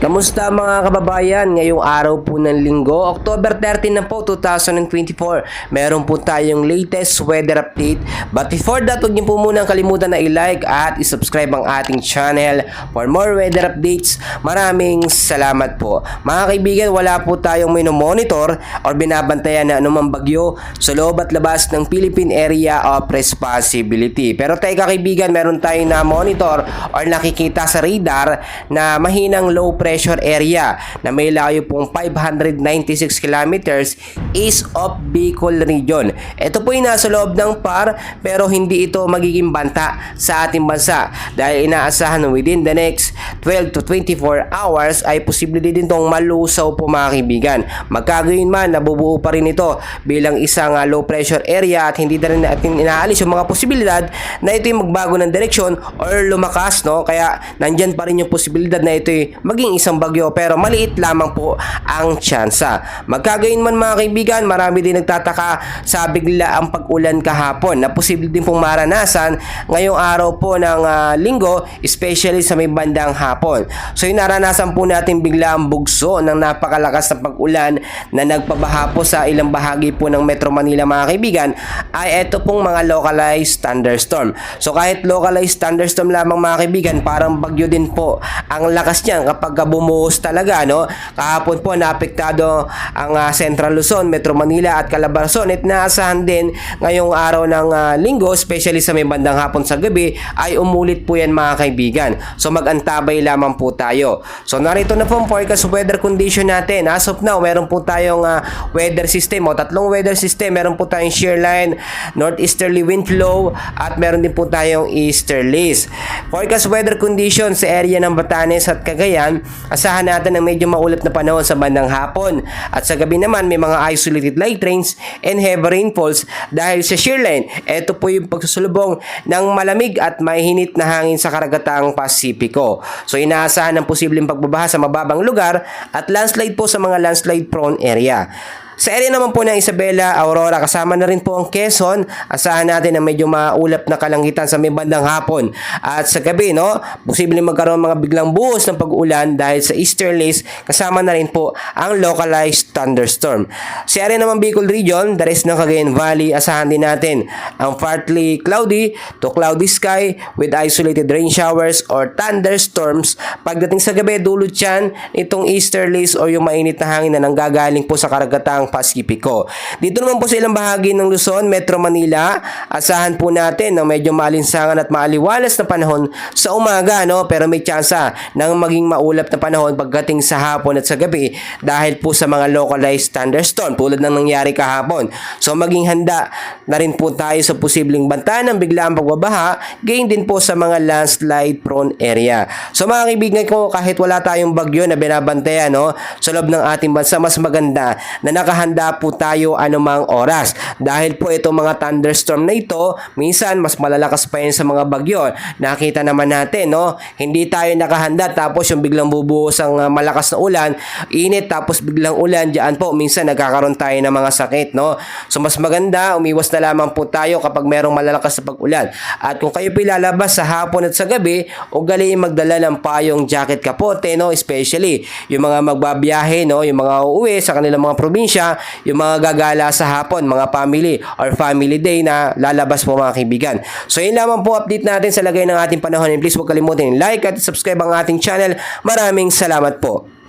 Kamusta mga kababayan? Ngayong araw po ng linggo, October 13 na po, 2024. Meron po tayong latest weather update. But before that, huwag niyo po munang kalimutan na i-like at i-subscribe ang ating channel for more weather updates. Maraming salamat po. Mga kaibigan, wala po tayong monitor or binabantayan na anumang bagyo sa loob at labas ng Philippine Area of Responsibility. Pero teka kaibigan, meron tayong na monitor or nakikita sa radar na mahinang low pressure area na may layo pong 596 kilometers east of Bicol region. Ito po ay nasa loob ng PAR pero hindi ito magiging banta sa ating bansa dahil inaasahan within the next 12 to 24 hours ay posible din itong malusaw po mga kaibigan. Magkagayon man, nabubuo pa rin ito bilang isang low pressure area at hindi na rin natin inaalis yung mga posibilidad na ito yung magbago ng direksyon or lumakas, no? Kaya nandyan pa rin yung posibilidad na ito ay maging isang bagyo pero maliit lamang po ang tsansa. Magkagayon man mga kaibigan, marami din nagtataka sa bigla ang pag-ulan kahapon na posible din pong maranasan ngayong araw po ng linggo, especially sa may bandang hapon. So yung naranasan po natin bigla ang bugso ng napakalakas na pag-ulan na nagpabaha po sa ilang bahagi po ng Metro Manila mga kaibigan ay ito pong mga localized thunderstorm. So kahit localized thunderstorm lamang mga kaibigan, parang bagyo din po ang lakas niyan kapag bumuhos talaga, no? Kahapon po naapektado ang Central Luzon, Metro Manila at Calabarzon at naasahan din ngayong araw ng linggo, especially sa may bandang hapon sa gabi ay umulit po yan mga kaibigan. So mag-antabay lamang po tayo. So narito na po ang forecast weather condition natin. As of now, meron po tayong weather system o tatlong weather system. Meron po tayong shear line, northeasterly wind flow at meron din po tayong easterlies. Forecast weather condition sa area ng Batanes at Cagayan, asahan natin ng medyo maulap na panahon sa bandang hapon at sa gabi naman may mga isolated light rains and heavy rainfalls dahil sa shear line. Ito po yung pagsusulubong ng malamig at mahinit na hangin sa karagatang Pasipiko. So inaasahan ng posibleng pagbabaha sa mababang lugar at landslide po sa mga landslide prone area. Sa area naman po ng Isabela, Aurora, kasama na rin po ang Quezon, asahan natin na medyo maulap na kalangitan sa may bandang hapon. At sa gabi, no, posibleng magkaroon mga biglang buhos ng pag-ulan dahil sa easterlies, kasama na rin po ang localized thunderstorm. Sa area naman Bicol Region, the rest ng Cagayan Valley, asahan din natin ang partly cloudy to cloudy sky with isolated rain showers or thunderstorms. Pagdating sa gabi, dulot yan itong easterlies o yung mainit na hangin na nanggagaling po sa karagatang Pasipiko. Dito naman po sa ilang bahagi ng Luzon, Metro Manila, asahan po natin ng medyo maalinsangan at maaliwalas na panahon sa umaga, no? Pero may tsansa ng maging maulap na panahon pagdating sa hapon at sa gabi dahil po sa mga localized thunderstorm tulad ng nangyari kahapon. So maging handa na rin po tayo sa posibleng banta ng biglaang pagbabaha, gayon din po sa mga landslide prone area. So mga kaibigan ko, kahit wala tayong bagyo na binabantayan, no, sa loob ng ating bansa, mas maganda na nakahanda po tayo anumang oras. Dahil po itong mga thunderstorm na ito, minsan mas malalakas pa yan sa mga bagyo. Nakita naman natin, no? Hindi tayo nakahanda tapos yung biglang bubuhos ang malakas na ulan, init tapos biglang ulan, diyan po minsan nagkakaroon tayo ng mga sakit, no? So mas maganda, umiwas na lamang po tayo kapag merong malalakas na pag-ulan. At kung kayo pilalabas sa hapon at sa gabi, ugaliin magdala ng payong jacket kapote, no? Especially yung mga magbabiyahe, no? Yung mga uuwi sa kanilang mga probinsya, yung mga gagala sa hapon, mga family or family day na lalabas po mga kaibigan. So yun lamang po update natin sa lagay ng ating panahon, and please huwag kalimutan like at subscribe ang ating channel. Maraming salamat po.